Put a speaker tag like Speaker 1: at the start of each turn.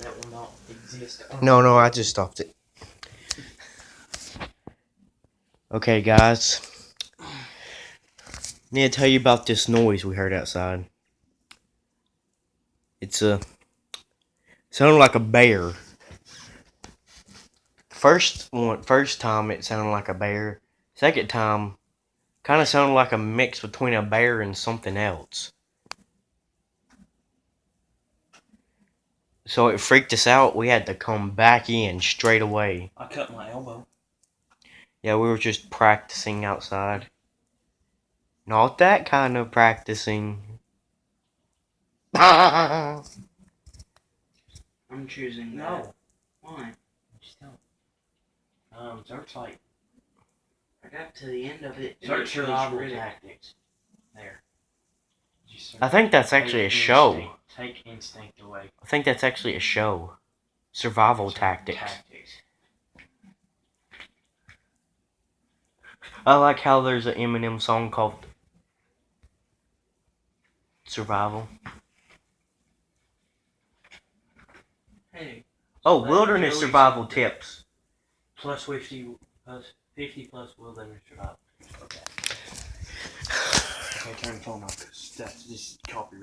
Speaker 1: that will not exist.
Speaker 2: No, I just stopped it. Okay, guys. Need to tell you about this noise we heard outside. It's sounded like a bear. First time it sounded like a bear. Second time, kind of sounded like a mix between a bear and something else. So it freaked us out. We had to come back in straight away.
Speaker 1: I cut my elbow.
Speaker 2: Yeah, we were just practicing outside. Not that kind of practicing.
Speaker 3: I'm choosing that.
Speaker 1: No.
Speaker 3: Why?
Speaker 1: Just don't. Searchlight.
Speaker 3: I got to the end of it. and
Speaker 1: Search
Speaker 3: it was
Speaker 1: survival
Speaker 3: really-
Speaker 1: tactics. There. Just search.
Speaker 2: I think that's actually a
Speaker 1: Take
Speaker 2: show.
Speaker 1: instinct. Take instinct away.
Speaker 2: I think that's actually a show. Survival tactics. I like how there's an Eminem song called Survival.
Speaker 1: Hey.
Speaker 2: Oh,
Speaker 1: Let
Speaker 2: wilderness
Speaker 1: Joey
Speaker 2: survival
Speaker 1: say-
Speaker 2: tips.
Speaker 1: Plus 50 plus wilderness survival. Okay. Okay, turn the phone off because that's just copyright.